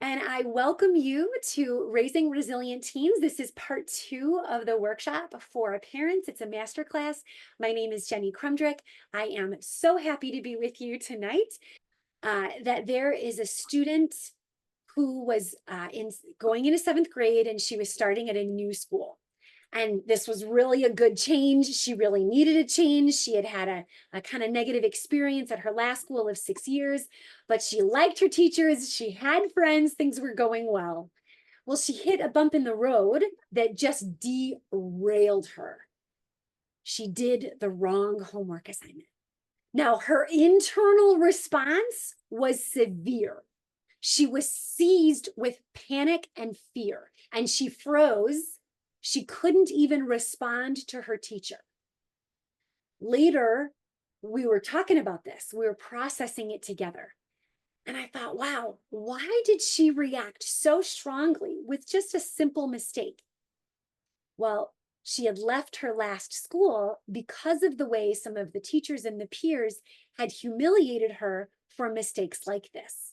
and I welcome you to Raising Resilient Teens. This is part 2 of the workshop for parents. It's a masterclass. My name is Jenny Krumdrick. I am so happy to be with you tonight. That there is a student who was going into 7th grade, and she was starting at a new school. And this was really a good change. She really needed a change. She had had a kind of negative experience at her last school of 6 years, but she liked her teachers. She had friends. Things were going well. Well, she hit a bump in the road that just derailed her. She did the wrong homework assignment. Now, her internal response was severe. She was seized with panic and fear, and she froze. She couldn't even respond to her teacher. Later, we were talking about this. We were processing it together. And I thought, wow, why did she react so strongly with just a simple mistake? Well, she had left her last school because of the way some of the teachers and the peers had humiliated her for mistakes like this.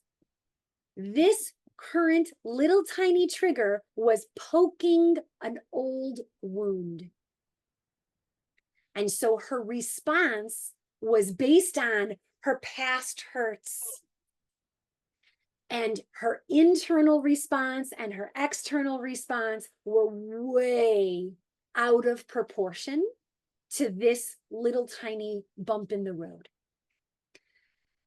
This current little tiny trigger was poking an old wound. And so her response was based on her past hurts. And her internal response and her external response were way out of proportion to this little tiny bump in the road.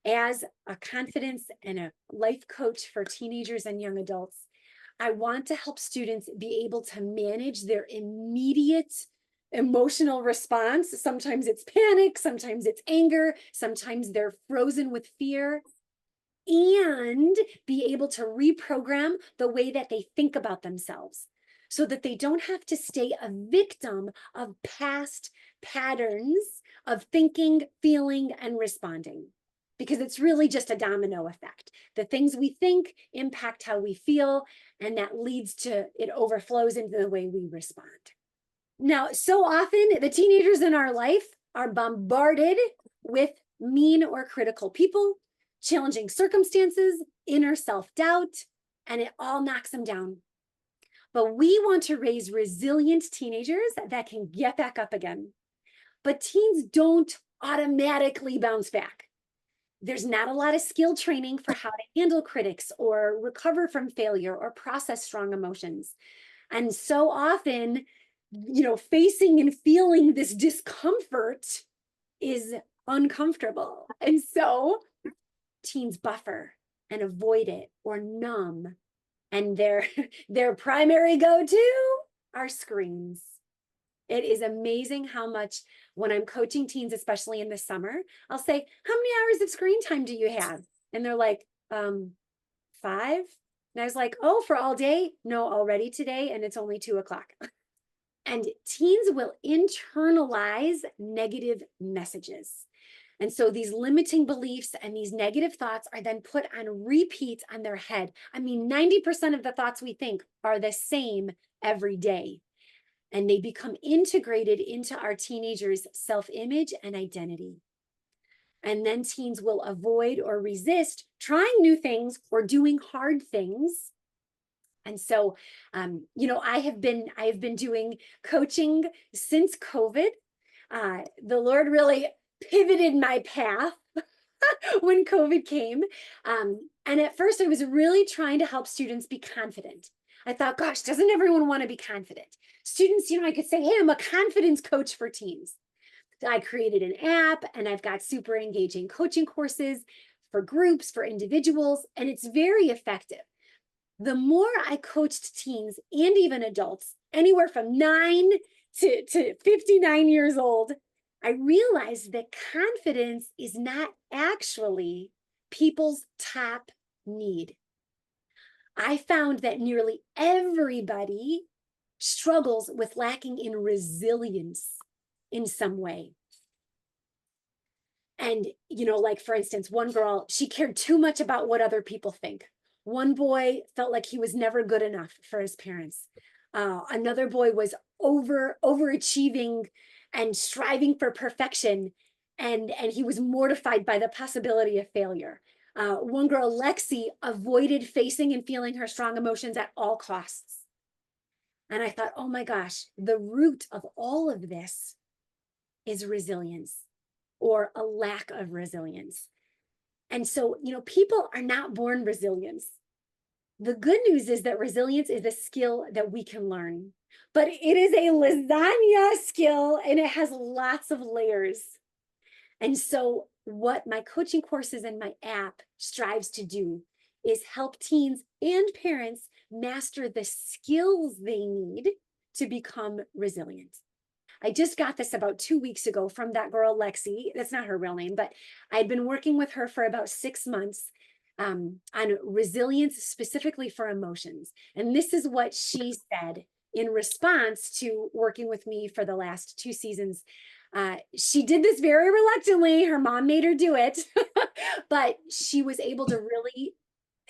As a confidence and a life coach for teenagers and young adults, I want to help students be able to manage their immediate emotional response. Sometimes it's panic, sometimes it's anger, sometimes they're frozen with fear, and be able to reprogram the way that they think about themselves so that they don't have to stay a victim of past patterns of thinking, feeling, and responding. Because it's really just a domino effect. The things we think impact how we feel, and that leads to, it overflows into the way we respond. Now, so often the teenagers in our life are bombarded with mean or critical people, challenging circumstances, inner self-doubt, and it all knocks them down. But we want to raise resilient teenagers that can get back up again. But teens don't automatically bounce back. There's not a lot of skill training for how to handle critics or recover from failure or process strong emotions. And so often, facing and feeling this discomfort is uncomfortable. And so teens buffer and avoid it or numb. And their primary go-to are screens. It is amazing how much, when I'm coaching teens, especially in the summer, I'll say, how many hours of screen time do you have? And they're like, 5. And I was like, oh, for all day? No, already today, and it's only 2:00. And teens will internalize negative messages. And so these limiting beliefs and these negative thoughts are then put on repeat on their head. I mean, 90% of the thoughts we think are the same every day. And they become integrated into our teenagers' self-image and identity. And then teens will avoid or resist trying new things or doing hard things. And so, I have been doing coaching since COVID. The Lord really pivoted my path when COVID came. And at first I was really trying to help students be confident. I thought, gosh, doesn't everyone want to be confident? Students, I could say, hey, I'm a confidence coach for teens. I created an app, and I've got super engaging coaching courses for groups, for individuals, and it's very effective. The more I coached teens and even adults, anywhere from 9 to 59 years old, I realized that confidence is not actually people's top need. I found that nearly everybody struggles with lacking in resilience in some way. And, like for instance, one girl, she cared too much about what other people think. One boy felt like he was never good enough for his parents. Another boy was overachieving and striving for perfection, and he was mortified by the possibility of failure. One girl, Lexi, avoided facing and feeling her strong emotions at all costs. And I thought, oh my gosh, the root of all of this is resilience or a lack of resilience. And so, people are not born resilient. The good news is that resilience is a skill that we can learn, but it is a lasagna skill and it has lots of layers. And so, what my coaching courses and my app strives to do is help teens and parents master the skills they need to become resilient. I just got this about 2 weeks ago from that girl, Lexi. That's not her real name, but I'd been working with her for about 6 months on resilience, specifically for emotions. And this is what she said in response to working with me for the last 2 seasons. She did this very reluctantly. Her mom made her do it, but she was able to really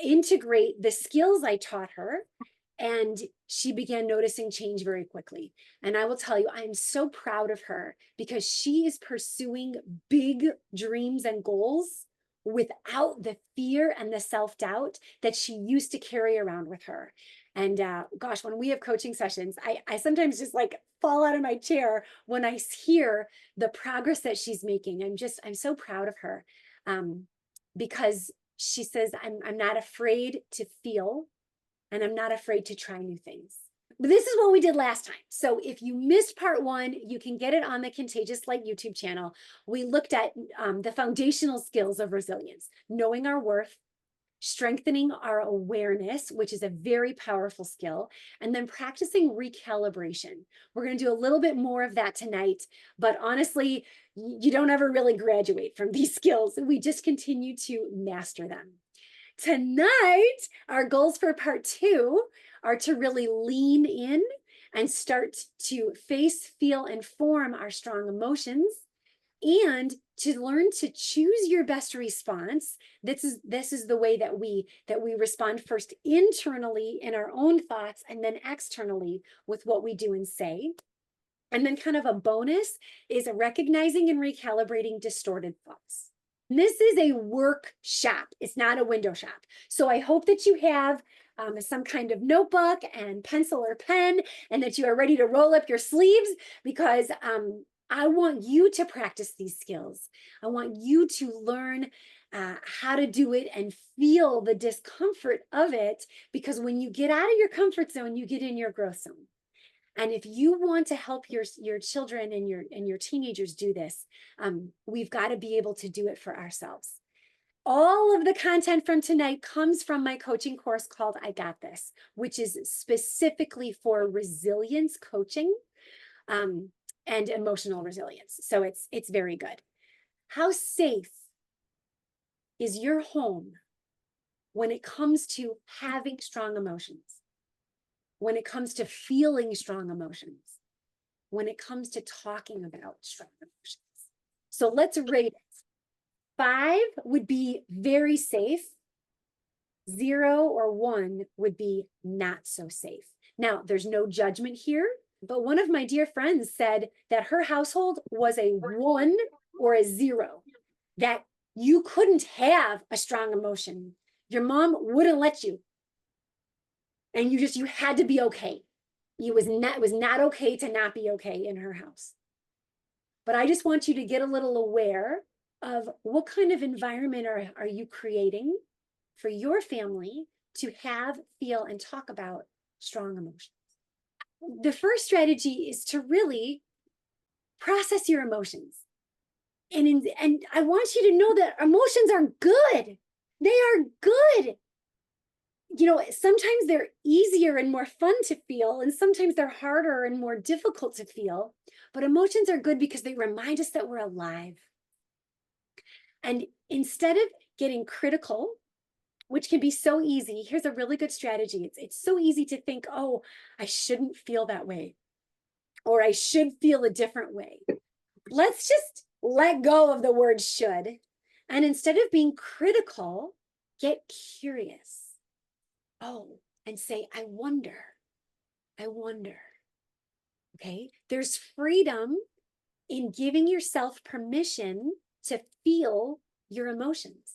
integrate the skills I taught her, and she began noticing change very quickly. And I will tell you, I'm so proud of her because she is pursuing big dreams and goals without the fear and the self-doubt that she used to carry around with her. And gosh, when we have coaching sessions, I sometimes just like fall out of my chair when I hear the progress that she's making. I'm so proud of her, because she says, I'm not afraid to feel, and I'm not afraid to try new things. But this is what we did last time. So if you missed part one, you can get it on the Contagious Light YouTube channel. We looked at the foundational skills of resilience, knowing our worth, strengthening our awareness, which is a very powerful skill, and then practicing recalibration. We're going to do a little bit more of that tonight, but honestly, you don't ever really graduate from these skills. We just continue to master them. Tonight, our goals for part two are to really lean in and start to face, feel, and form our strong emotions, and to learn to choose your best response. This is the way that we respond first internally in our own thoughts, and then externally with what we do and say. And then kind of a bonus is recognizing and recalibrating distorted thoughts. This is a workshop. It's not a window shop. So I hope that you have some kind of notebook and pencil or pen, and that you are ready to roll up your sleeves, because I want you to practice these skills. I want you to learn how to do it and feel the discomfort of it, because when you get out of your comfort zone, you get in your growth zone. And if you want to help your children and your teenagers do this, we've got to be able to do it for ourselves. All of the content from tonight comes from my coaching course called I Got This, which is specifically for resilience coaching and emotional resilience. So it's very good. How safe is your home when it comes to having strong emotions? When it comes to feeling strong emotions? When it comes to talking about strong emotions? So let's rate it. 5 would be very safe. 0 or 1 would be not so safe. Now, there's no judgment here, but one of my dear friends said that her household was a 1 or a 0, that you couldn't have a strong emotion. Your mom wouldn't let you. And you had to be okay. It was not okay to not be okay in her house. But I just want you to get a little aware of what kind of environment are you creating for your family to have, feel, and talk about strong emotions. The first strategy is to really process your emotions. And I want you to know that emotions are good. They are good. Sometimes they're easier and more fun to feel, and sometimes they're harder and more difficult to feel. But emotions are good because they remind us that we're alive. And instead of getting critical, which can be so easy, here's a really good strategy. It's so easy to think, oh, I shouldn't feel that way, or I should feel a different way. Let's just let go of the word should. And instead of being critical, get curious. Oh, and say, I wonder. Okay. There's freedom in giving yourself permission to feel your emotions.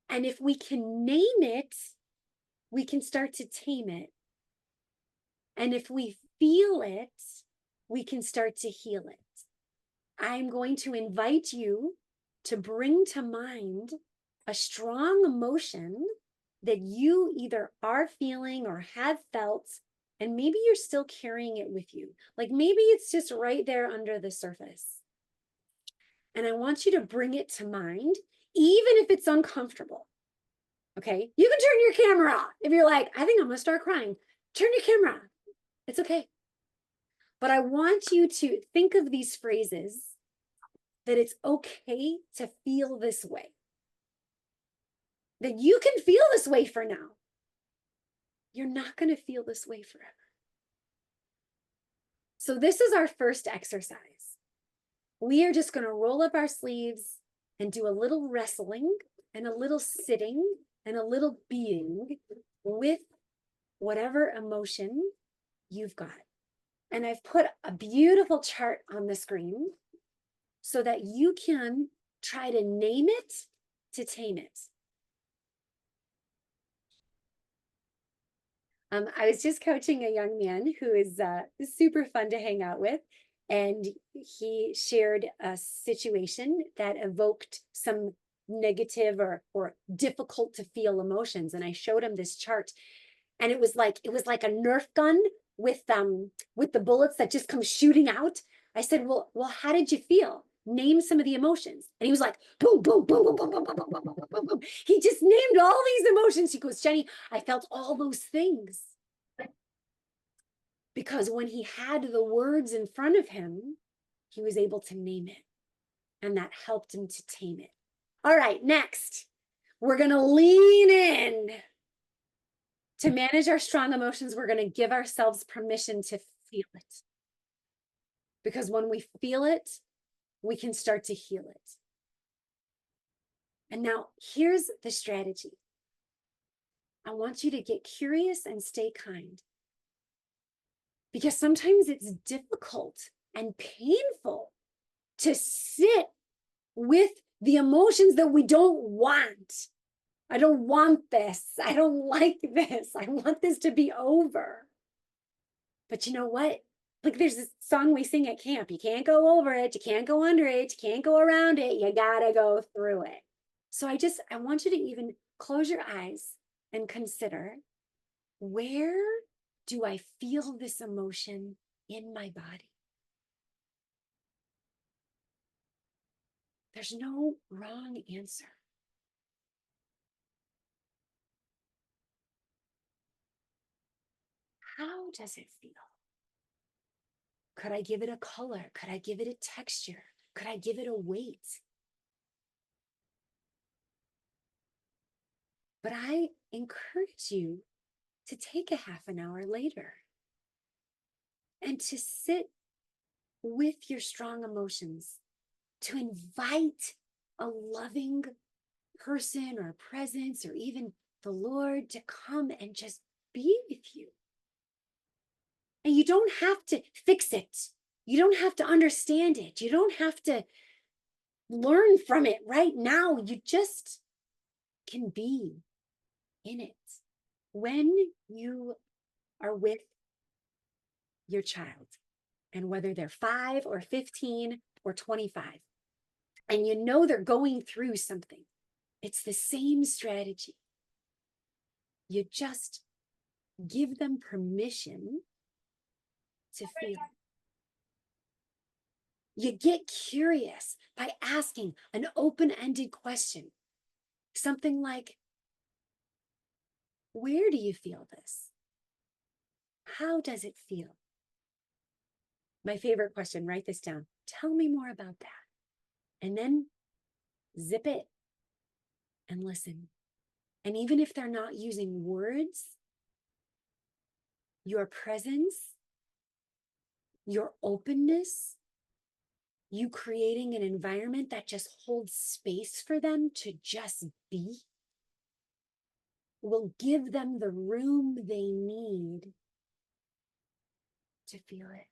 And if we can name it, we can start to tame it. And if we feel it, we can start to heal it. I'm going to invite you to bring to mind a strong emotion that you either are feeling or have felt, and maybe you're still carrying it with you. Like maybe it's just right there under the surface. And I want you to bring it to mind, even if it's uncomfortable. Okay, you can turn your camera off. If you're like, I think I'm gonna start crying, turn your camera on. It's okay. But I want you to think of these phrases that it's okay to feel this way. That you can feel this way for now. You're not gonna feel this way forever. So this is our first exercise. We are just gonna roll up our sleeves and do a little wrestling and a little sitting and a little being with whatever emotion you've got. And I've put a beautiful chart on the screen so that you can try to name it to tame it. I was just coaching a young man who is super fun to hang out with. And he shared a situation that evoked some negative or difficult to feel emotions. And I showed him this chart. And it was like a Nerf gun with the bullets that just come shooting out. I said, well, how did you feel? Name some of the emotions. And he was like, boom, boom, boom, boom, boom, boom, boom, boom, boom, boom, boom. He just named all these emotions. He goes, Jenny, I felt all those things. Because when he had the words in front of him, he was able to name it. And that helped him to tame it. All right, next, we're going to lean in. To manage our strong emotions, we're going to give ourselves permission to feel it. Because when we feel it, we can start to heal it. And now here's the strategy. I want you to get curious and stay kind. Because sometimes it's difficult and painful to sit with the emotions that we don't want. I don't want this. I don't like this. I want this to be over. But you know what? Like there's this song we sing at camp. You can't go over it. You can't go under it. You can't go around it. You gotta go through it. So I want you to even close your eyes and consider, where do I feel this emotion in my body? There's no wrong answer. How does it feel? Could I give it a color? Could I give it a texture? Could I give it a weight? But I encourage you to take a half an hour later and to sit with your strong emotions, to invite a loving person or presence or even the Lord to come and just be with you. And you don't have to fix it. You don't have to understand it. You don't have to learn from it right now. You just can be in it. When you are with your child, and whether they're 5 or 15 or 25, and you know they're going through something, it's the same strategy. You just give them permission to feel. You get curious by asking an open-ended question. Something like, where do you feel this? How does it feel? My favorite question, write this down. Tell me more about that. And then zip it and listen. And even if they're not using words, your presence, your openness, you creating an environment that just holds space for them to just be, will give them the room they need to feel it.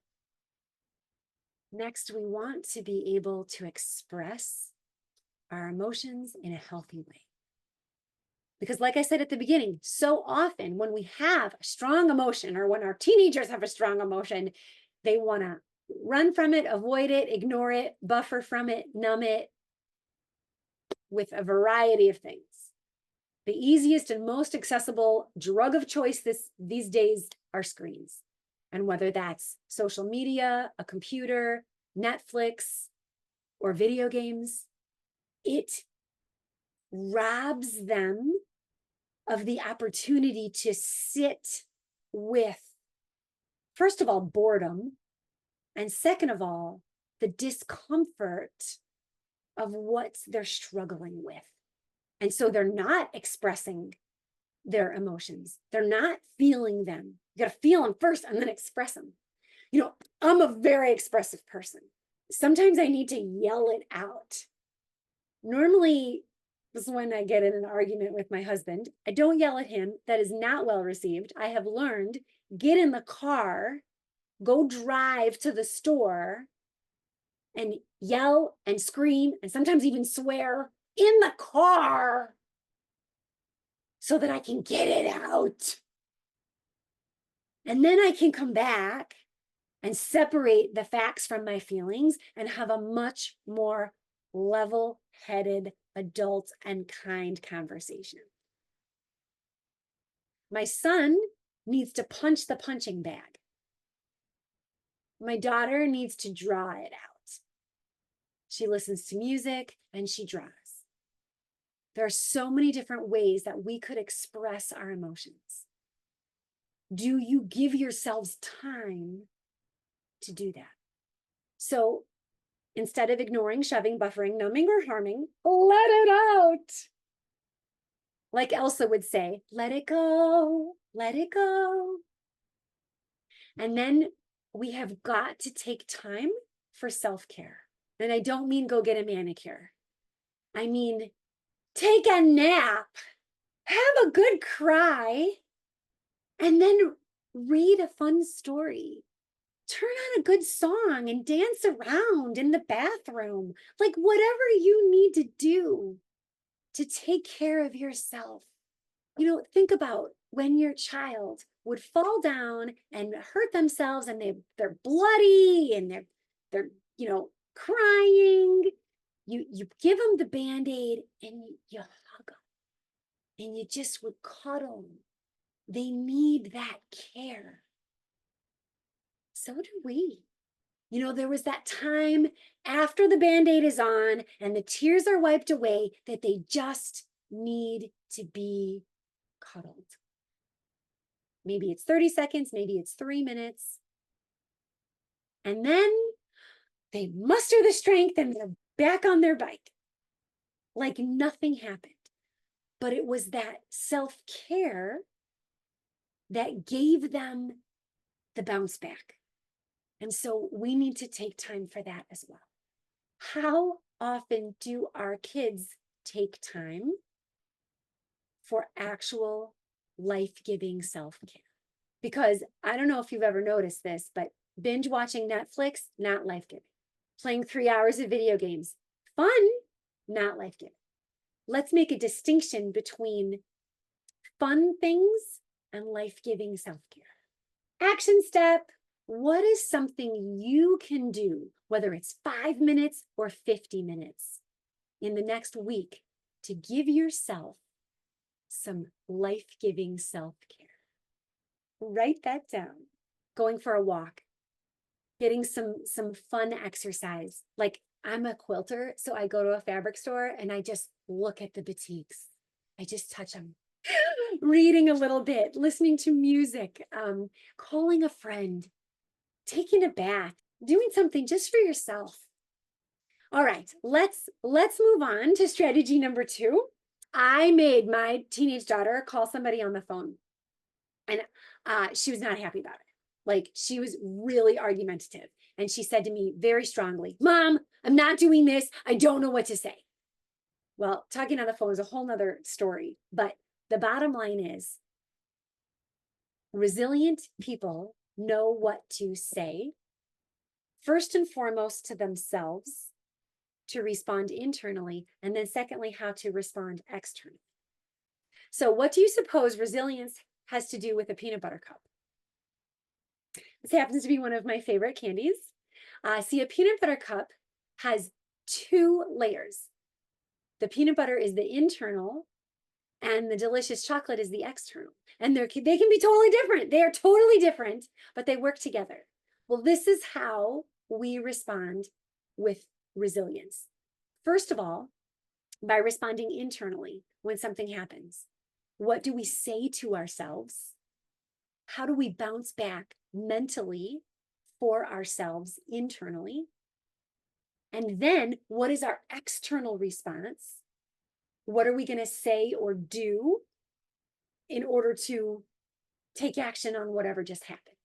Next, we want to be able to express our emotions in a healthy way. Because like I said at the beginning, so often when we have a strong emotion or when our teenagers have a strong emotion, they want to run from it, avoid it, ignore it, buffer from it, numb it with a variety of things. The easiest and most accessible drug of choice these days are screens. And whether that's social media, a computer, Netflix, or video games, it robs them of the opportunity to sit with, first of all, boredom, and second of all, the discomfort of what they're struggling with. And so they're not expressing their emotions. They're not feeling them. You got to feel them first and then express them. You know, I'm a very expressive person. Sometimes I need to yell it out. Normally, this is when I get in an argument with my husband. I don't yell at him. That is not well received. I have learned, get in the car, go drive to the store, and yell and scream and sometimes even swear in the car so that I can get it out. And then I can come back and separate the facts from my feelings and have a much more level-headed, adult, and kind conversation. My son needs to punch the punching bag. My daughter needs to draw it out. She listens to music and she draws. There are so many different ways that we could express our emotions. Do you give yourselves time to do that? So instead of ignoring, shoving, buffering, numbing, or harming, let it out. Like Elsa would say, let it go, let it go. And then we have got to take time for self-care. And I don't mean go get a manicure. I mean, take a nap, have a good cry, and then read a fun story. Turn on a good song and dance around in the bathroom. Like whatever you need to do to take care of yourself. You know, think about when your child would fall down and hurt themselves and they're bloody and they're you know, crying. You give them the Band-Aid and you hug them and you just would cuddle them. They need that care. So do we. You know, there was that time after the Band-Aid is on and the tears are wiped away that they just need to be cuddled. Maybe it's 30 seconds, maybe it's 3 minutes. And then they muster the strength and they're back on their bike like nothing happened. But it was that self-care that gave them the bounce back. And so we need to take time for that as well. How often do our kids take time for actual life-giving self-care? Because I don't know if you've ever noticed this, but binge watching Netflix, not life-giving. Playing 3 hours of video games, fun, not life-giving. Let's make a distinction between fun things and life-giving self-care. Action step. What is something you can do, whether it's 5 minutes or 50 minutes in the next week, to give yourself some life-giving self-care? Write that down. Going for a walk, getting some fun exercise. Like I'm a quilter, so I go to a fabric store and I just look at the batiks. I just touch them. Reading a little bit, listening to music, calling a friend, taking a bath, doing something just for yourself. All right, let's move on to strategy number 2. I made my teenage daughter call somebody on the phone, and she was not happy about it. Like she was really argumentative, and she said to me very strongly, "Mom, I'm not doing this. I don't know what to say." Well, talking on the phone is a whole nother story, but the bottom line is resilient people know what to say, first and foremost to themselves, to respond internally, and then secondly, how to respond externally. So what do you suppose resilience has to do with a peanut butter cup? This happens to be one of my favorite candies. See, a peanut butter cup has two layers. The peanut butter is the internal, and the delicious chocolate is the external. And they can be totally different. They are totally different, but they work together. Well, this is how we respond with resilience. First of all, by responding internally when something happens. What do we say to ourselves? How do we bounce back mentally for ourselves internally? And then what is our external response? What are we going to say or do in order to take action on whatever just happened?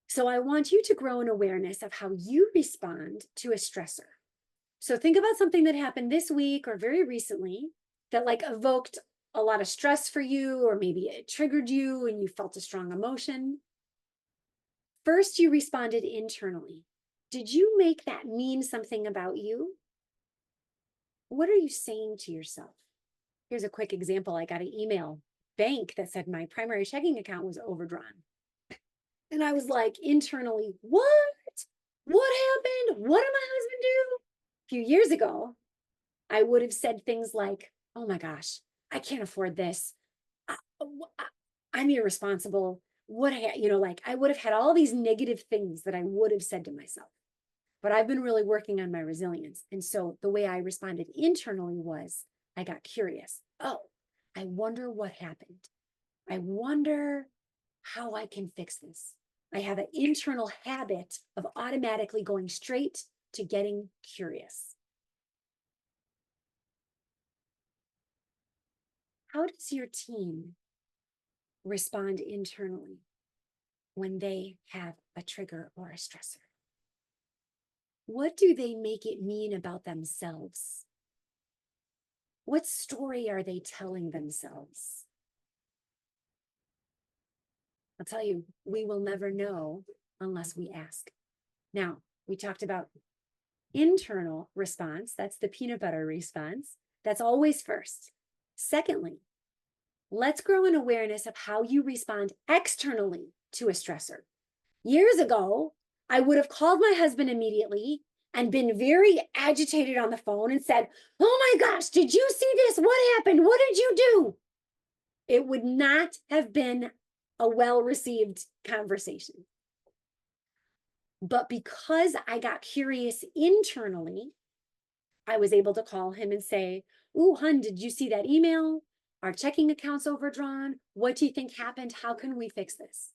So I want you to grow an awareness of how you respond to a stressor. So think about something that happened this week or very recently that like evoked a lot of stress for you, or maybe it triggered you and you felt a strong emotion. First, you responded internally. Did you make that mean something about you? What are you saying to yourself? Here's a quick example. I got an email bank that said my primary checking account was overdrawn. And I was like internally, what? What happened? What did my husband do? A few years ago, I would have said things like, oh my gosh, I can't afford this. I'm irresponsible. I would have had all these negative things that I would have said to myself. But I've been really working on my resilience. And so the way I responded internally was I got curious. Oh, I wonder what happened. I wonder how I can fix this. I have an internal habit of automatically going straight to getting curious. How does your team respond internally when they have a trigger or a stressor? What do they make it mean about themselves? What story are they telling themselves? I'll tell you, we will never know unless we ask. Now, we talked about internal response. That's the peanut butter response. That's always first. Secondly, let's grow an awareness of how you respond externally to a stressor. Years ago, I would have called my husband immediately and been very agitated on the phone and said, oh my gosh, did you see this? What happened? What did you do? It would not have been a well-received conversation. But because I got curious internally, I was able to call him and say, ooh, hun, did you see that email? Our checking account's overdrawn. What do you think happened? How can we fix this?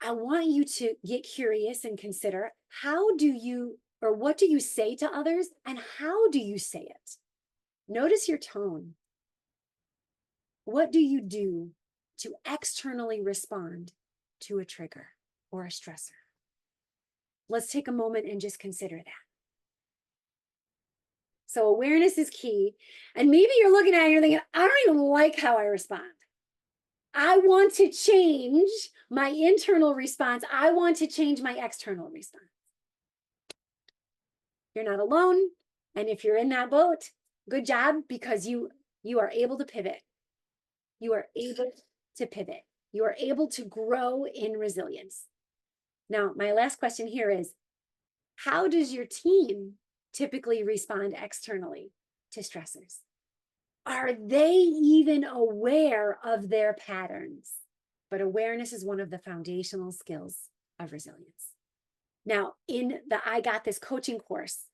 I want you to get curious and consider what do you say to others and how do you say it? Notice your tone. What do you do to externally respond to a trigger or a stressor? Let's take a moment and just consider that. So awareness is key. And maybe you're looking at it and you're thinking, I don't even like how I respond. I want to change my internal response. I want to change my external response. You're not alone. And if you're in that boat, good job, because you are able to pivot. You are able to pivot. You are able to grow in resilience. Now, my last question here is, how does your team typically respond externally to stressors? Are they even aware of their patterns? But awareness is one of the foundational skills of resilience. Now, in the I Got This coaching course,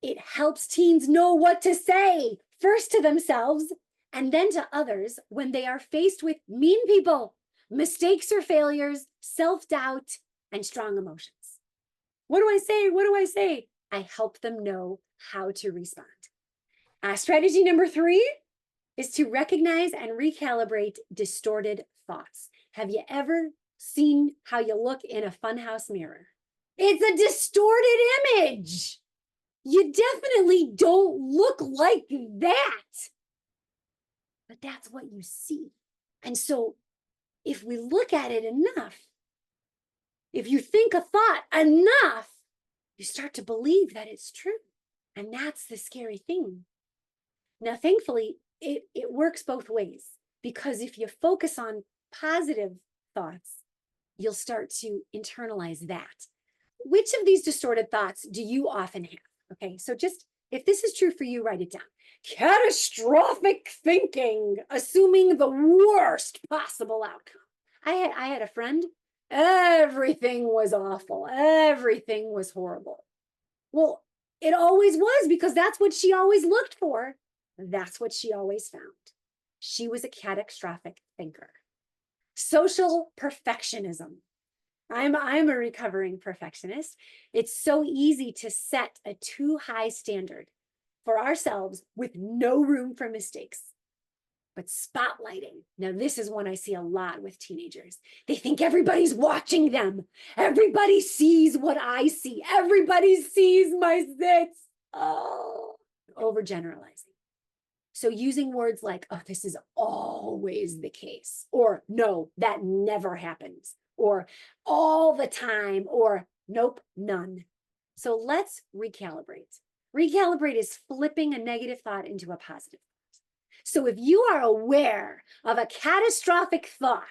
it helps teens know what to say, first to themselves and then to others when they are faced with mean people, mistakes or failures, self-doubt, and strong emotions. What do I say? What do I say? I help them know how to respond. Strategy number 3 is to recognize and recalibrate distorted thoughts. Have you ever seen how you look in a funhouse mirror? It's a distorted image. You definitely don't look like that. But that's what you see. And so if we look at it enough, if you think a thought enough, you start to believe that it's true. And that's the scary thing. Now, thankfully, it works both ways. Because if you focus on positive thoughts, you'll start to internalize that. Which of these distorted thoughts do you often have? Okay, so just if this is true for you, write it down. Catastrophic thinking, assuming the worst possible outcome. I had a friend, everything was awful, everything was horrible. Well, it always was, because that's what she always looked for. That's what she always found. She was a catastrophic thinker. Social perfectionism. I'm a recovering perfectionist. It's so easy to set a too high standard for ourselves with no room for mistakes. But spotlighting, now this is one I see a lot with teenagers. They think everybody's watching them. Everybody sees what I see. Everybody sees my zits. Oh, overgeneralizing. So using words like, oh, this is always the case, or no, that never happens, or all the time, or nope, none. So let's recalibrate. Recalibrate is flipping a negative thought into a positive. So if you are aware of a catastrophic thought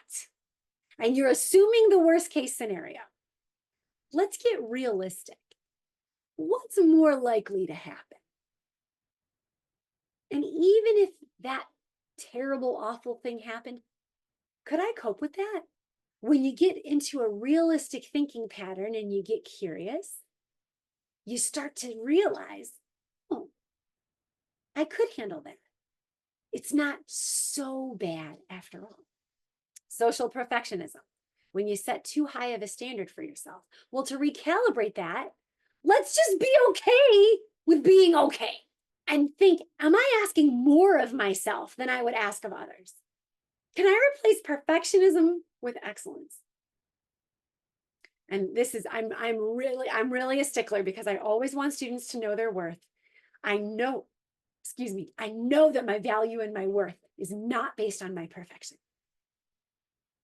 and you're assuming the worst case scenario, let's get realistic. What's more likely to happen? And even if that terrible, awful thing happened, could I cope with that? When you get into a realistic thinking pattern and you get curious, you start to realize, oh, I could handle that. It's not so bad after all. Social perfectionism. When you set too high of a standard for yourself. Well, to recalibrate that, let's just be okay with being okay. And think, am I asking more of myself than I would ask of others? Can I replace perfectionism with excellence? And this is, I'm really a stickler, because I always want students to know their worth. I know that my value and my worth is not based on my perfection.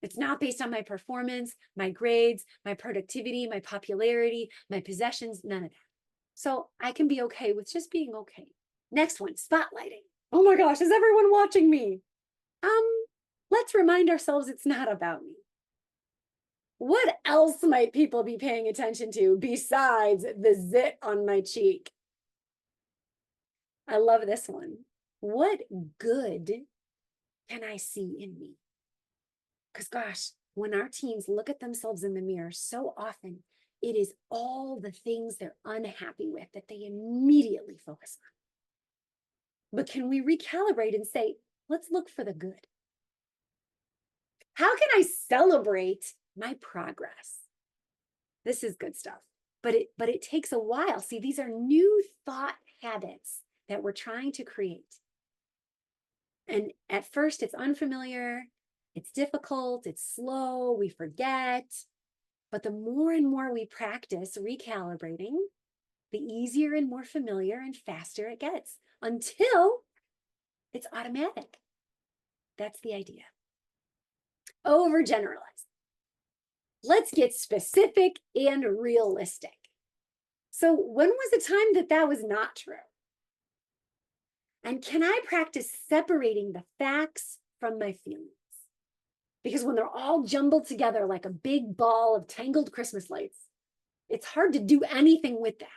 It's not based on my performance, my grades, my productivity, my popularity, my possessions, none of that. So I can be okay with just being okay. Next one, spotlighting. Oh my gosh, is everyone watching me? Let's remind ourselves it's not about me. What else might people be paying attention to besides the zit on my cheek? I love this one. What good can I see in me? Because gosh, when our teens look at themselves in the mirror, so often it is all the things they're unhappy with that they immediately focus on. But can we recalibrate and say, let's look for the good? How can I celebrate my progress? This is good stuff, but it takes a while. See, these are new thought habits that we're trying to create. And at first it's unfamiliar, it's difficult, it's slow, we forget. But the more and more we practice recalibrating, the easier and more familiar and faster it gets, until it's automatic. That's the idea. Overgeneralize. Let's get specific and realistic. So when was the time that was not true? And can I practice separating the facts from my feelings? Because when they're all jumbled together like a big ball of tangled Christmas lights, it's hard to do anything with that.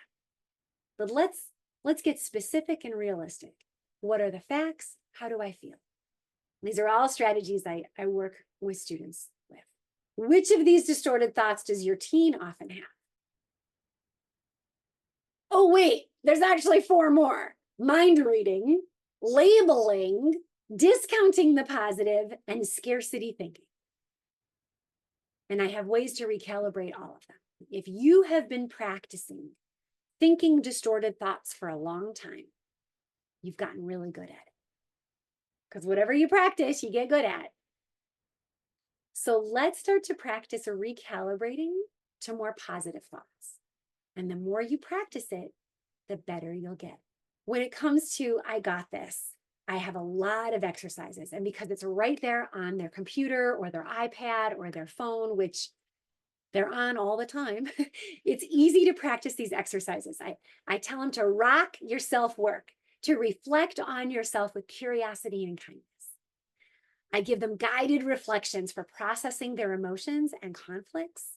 But let's get specific and realistic. What are the facts? How do I feel? These are all strategies I work with students with. Which of these distorted thoughts does your teen often have? Oh, wait, there's actually 4 more. Mind reading, labeling, discounting the positive, and scarcity thinking. And I have ways to recalibrate all of them. If you have been practicing thinking distorted thoughts for a long time, you've gotten really good at it. Because whatever you practice, you get good at. So let's start to practice recalibrating to more positive thoughts. And the more you practice it, the better you'll get. When it comes to I got this, I have a lot of exercises. And because it's right there on their computer or their iPad or their phone, which they're on all the time, it's easy to practice these exercises. I tell them to rock your self-work, to reflect on yourself with curiosity and kindness. I give them guided reflections for processing their emotions and conflicts.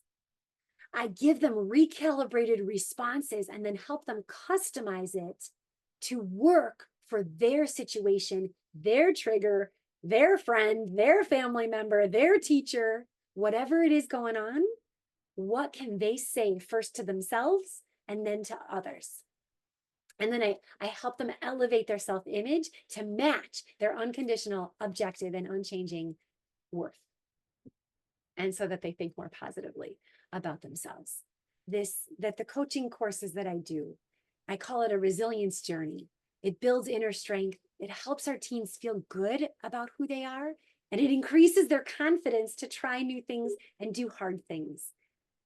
I give them recalibrated responses and then help them customize it to work for their situation, their trigger, their friend, their family member, their teacher, whatever it is going on. What can they say first to themselves and then to others? And then I help them elevate their self-image to match their unconditional, objective, and unchanging worth. And so that they think more positively about themselves. That the coaching courses that I do, I call it a resilience journey. It builds inner strength. It helps our teens feel good about who they are, and it increases their confidence to try new things and do hard things.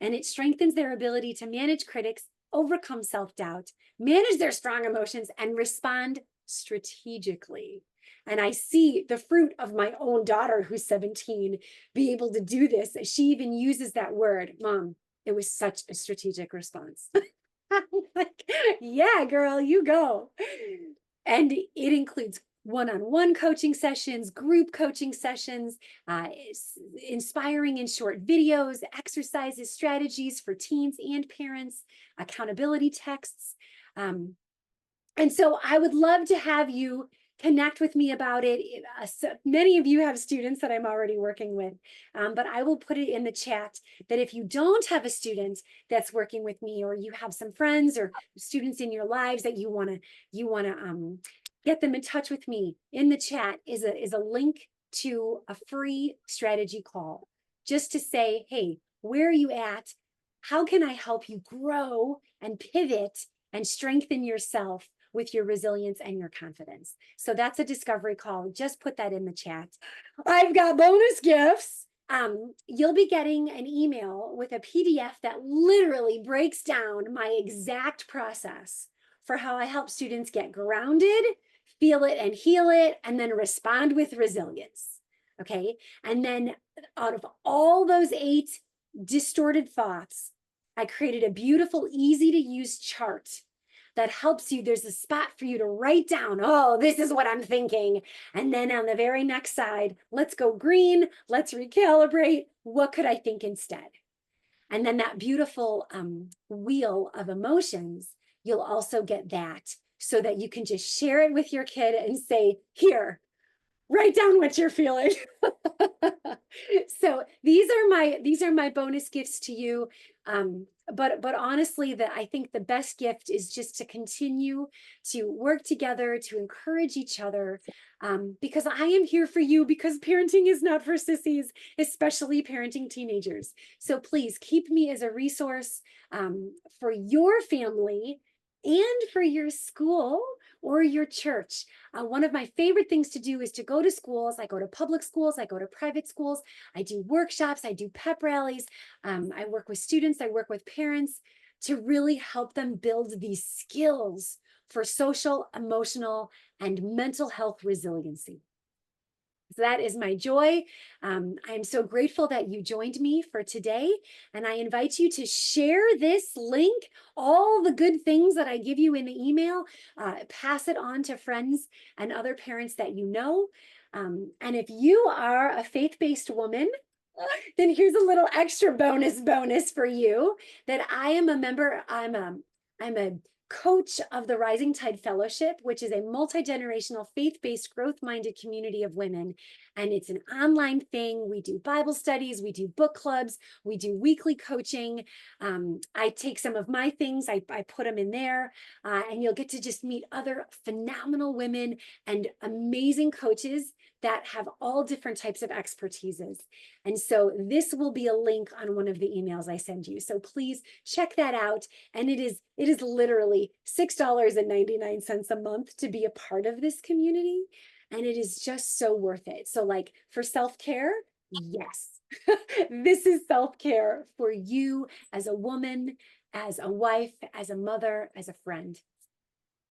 And it strengthens their ability to manage critics, overcome self-doubt, manage their strong emotions, and respond strategically. And I see the fruit of my own daughter, who's 17, be able to do this. She even uses that word, Mom, it was such a strategic response. I'm like, yeah, girl, you go. And it includes one-on-one coaching sessions, group coaching sessions, inspiring and short videos, exercises, strategies for teens and parents, accountability texts. And so I would love to have you connect with me about it. So many of you have students that I'm already working with, but I will put it in the chat that if you don't have a student that's working with me, or you have some friends or students in your lives that you want to get them in touch with me, in the chat is a link to a free strategy call, just to say, hey, where are you at? How can I help you grow and pivot and strengthen yourself with your resilience and your confidence? So that's a discovery call. Just put that in the chat. I've got bonus gifts. You'll be getting an email with a PDF that literally breaks down my exact process for how I help students get grounded, feel it and heal it, and then respond with resilience. Okay. And then out of all those 8 distorted thoughts, I created a beautiful, easy to use chart that helps you. There's a spot for you to write down, oh, this is what I'm thinking. And then on the very next side, let's go green, let's recalibrate. What could I think instead? And then that beautiful wheel of emotions, you'll also get that so that you can just share it with your kid and say, here, write down what you're feeling. So these are my bonus gifts to you. But honestly, I think the best gift is just to continue to work together, to encourage each other, because I am here for you, because parenting is not for sissies, especially parenting teenagers. So please keep me as a resource for your family and for your school or your church. One of my favorite things to do is to go to schools. I go to public schools, I go to private schools, I do workshops, I do pep rallies, I work with students, I work with parents to really help them build these skills for social, emotional, and mental health resiliency. So that is my joy. I'm so grateful that you joined me for today. And I invite you to share this link, all the good things that I give you in the email, pass it on to friends and other parents that you know. And if you are a faith-based woman, then here's a little extra bonus for you, that I am a member. I'm a coach of the Rising Tide Fellowship, which is a multi-generational, faith-based, growth-minded community of women. And it's an online thing. We do Bible studies, we do book clubs, we do weekly coaching. I take some of my things, I put them in there, and you'll get to just meet other phenomenal women and amazing coaches that have all different types of expertises. And so this will be a link on one of the emails I send you. So please check that out. And it is literally $6.99 a month to be a part of this community. And it is just so worth it. So like for self-care, yes, this is self-care for you as a woman, as a wife, as a mother, as a friend.